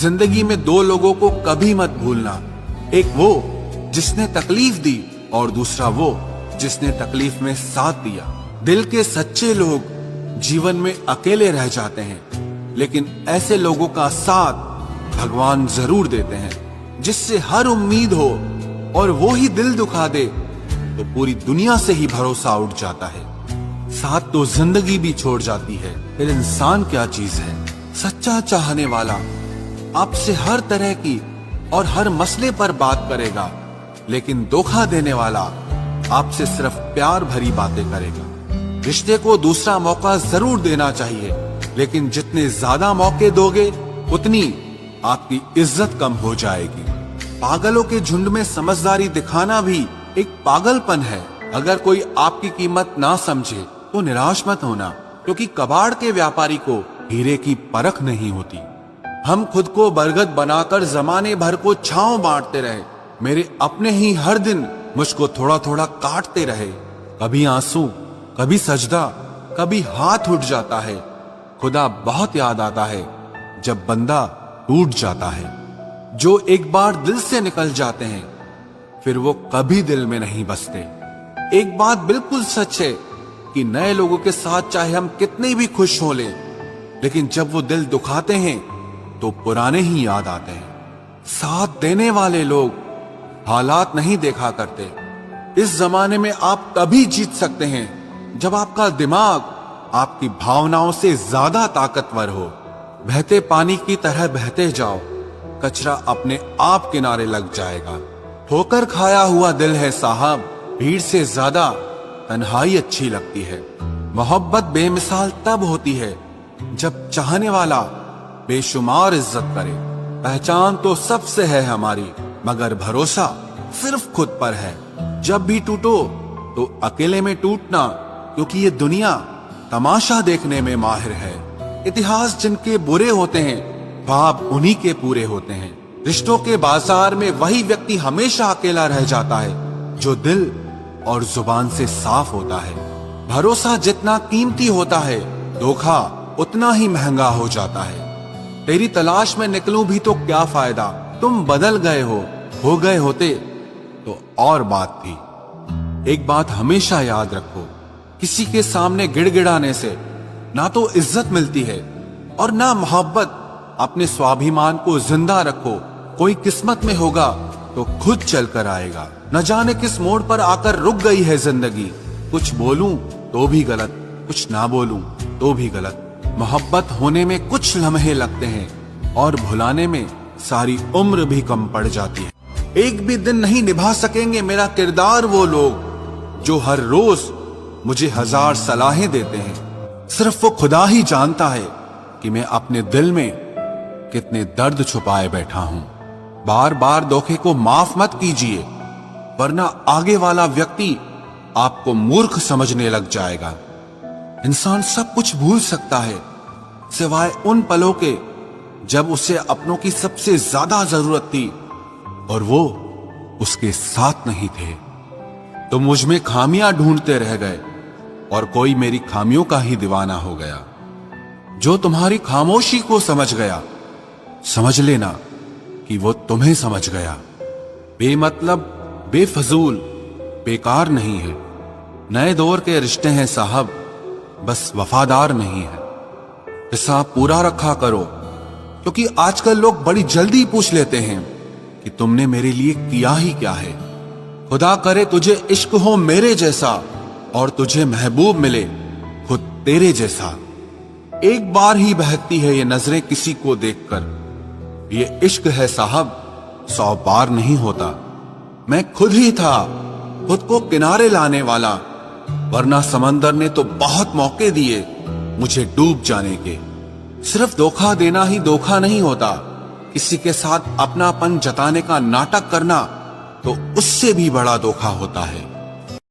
जिंदगी में दो लोगों को कभी मत भूलना, एक वो जिसने तकलीफ दी और दूसरा वो जिसने तकलीफ में साथ दिया। दिल के सच्चे लोग जीवन में अकेले रह जाते हैं, लेकिन ऐसे लोगों का साथ भगवान जरूर देते हैं। जिससे हर उम्मीद हो और वो ही दिल दुखा दे तो पूरी दुनिया से ही भरोसा उठ जाता है। साथ तो जिंदगी भी छोड़ जाती है, फिर इंसान क्या चीज है। सच्चा चाहने वाला आपसे हर तरह की और हर मसले पर बात करेगा, लेकिन धोखा देने वाला आपसे सिर्फ प्यार भरी बातें करेगा। रिश्ते को दूसरा मौका जरूर देना चाहिए, लेकिन जितने ज्यादा मौके दोगे उतनी आपकी इज्जत कम हो जाएगी। पागलों के झुंड में समझदारी दिखाना भी एक पागलपन है। अगर कोई आपकी कीमत ना समझे तो निराश मत होना, क्योंकि कबाड़ के व्यापारी को हीरे की परख नहीं होती। हम खुद को बरगद बनाकर जमाने भर को छांव बांटते रहे, मेरे अपने ही हर दिन मुझको थोड़ा थोड़ा काटते रहे। कभी आंसू, कभी सजदा, कभी हाथ उठ जाता है। खुदा बहुत याद आता है जब बंदा टूट जाता है। जो एक बार दिल से निकल जाते हैं फिर वो कभी दिल में नहीं बसते। एक बात बिल्कुल सच है कि नए लोगों के साथ चाहे हम कितने भी खुश हो लें, लेकिन जब वो दिल दुखाते हैं तो पुराने ही याद आते हैं। साथ देने वाले लोग हालात नहीं देखा करते। इस जमाने में आप तभी जीत सकते हैं जब आपका दिमाग आपकी भावनाओं से ज्यादा ताकतवर हो। बहते पानी की तरह बहते जाओ, कचरा अपने आप किनारे लग जाएगा। ठोकर खाया हुआ दिल है साहब, भीड़ से ज्यादा तन्हाई अच्छी लगती है। मोहब्बत बेमिसाल तब होती है जब चाहने वाला बेशुमार इज्जत करे। पहचान तो सबसे है हमारी, मगर भरोसा सिर्फ खुद पर है। जब भी टूटो तो अकेले में टूटना, क्योंकि ये दुनिया तमाशा देखने में माहिर है। इतिहास जिनके बुरे होते हैं ख्वाब उन्हीं के पूरे होते हैं। रिश्तों के बाजार में वही व्यक्ति हमेशा अकेला रह जाता है जो दिल और जुबान से साफ होता है। भरोसा जितना कीमती होता है, धोखा उतना ही महंगा हो जाता है। तेरी तलाश में निकलूं भी तो क्या फायदा, तुम बदल गए हो गए होते तो और बात थी। एक बात हमेशा याद रखो, किसी के सामने गिड़गिड़ाने से ना तो इज्जत मिलती है और ना मोहब्बत। अपने स्वाभिमान को जिंदा रखो, कोई किस्मत में होगा तो खुद चल कर आएगा। न जाने किस मोड़ पर आकर रुक गई है जिंदगी। कुछ बोलूं तो भी गलत, कुछ ना बोलूं तो भी गलत। मोहब्बत होने में कुछ लम्हे लगते हैं और भुलाने में सारी उम्र भी कम पड़ जाती है। एक भी दिन नहीं निभा सकेंगे मेरा किरदार वो लोग जो हर रोज मुझे हजार सलाहें देते हैं। सिर्फ वो खुदा ही जानता है कि मैं अपने दिल में कितने दर्द छुपाए बैठा हूं। बार बार धोखे को माफ मत कीजिए, वरना आगे वाला व्यक्ति आपको मूर्ख समझने लग जाएगा। इंसान सब कुछ भूल सकता है सिवाय उन पलों के जब उसे अपनों की सबसे ज्यादा जरूरत थी और वो उसके साथ नहीं थे। तो मुझ में खामियां ढूंढते रह गए और कोई मेरी खामियों का ही दीवाना हो गया। जो तुम्हारी खामोशी को समझ गया, समझ लेना कि वो तुम्हें समझ गया। बेमतलब, बेफजूल, बेकार नहीं है। नए दौर के रिश्ते हैं साहब, बस वफादार नहीं है। हिसाब पूरा रखा करो, क्योंकि आजकल लोग बड़ी जल्दी पूछ लेते हैं कि तुमने मेरे लिए किया ही क्या है। खुदा करे तुझे इश्क हो मेरे जैसा और तुझे महबूब मिले खुद तेरे जैसा। एक बार ही बहकती है ये नजरें किसी को देखकर। ये इश्क है साहब, 100 बार नहीं होता। मैं खुद ही था खुद को किनारे लाने वाला, वरना समंदर ने तो बहुत मौके दिए मुझे डूब जाने के। सिर्फ धोखा देना ही धोखा नहीं होता, किसी के साथ अपनापन जताने का नाटक करना तो उससे भी बड़ा धोखा होता है।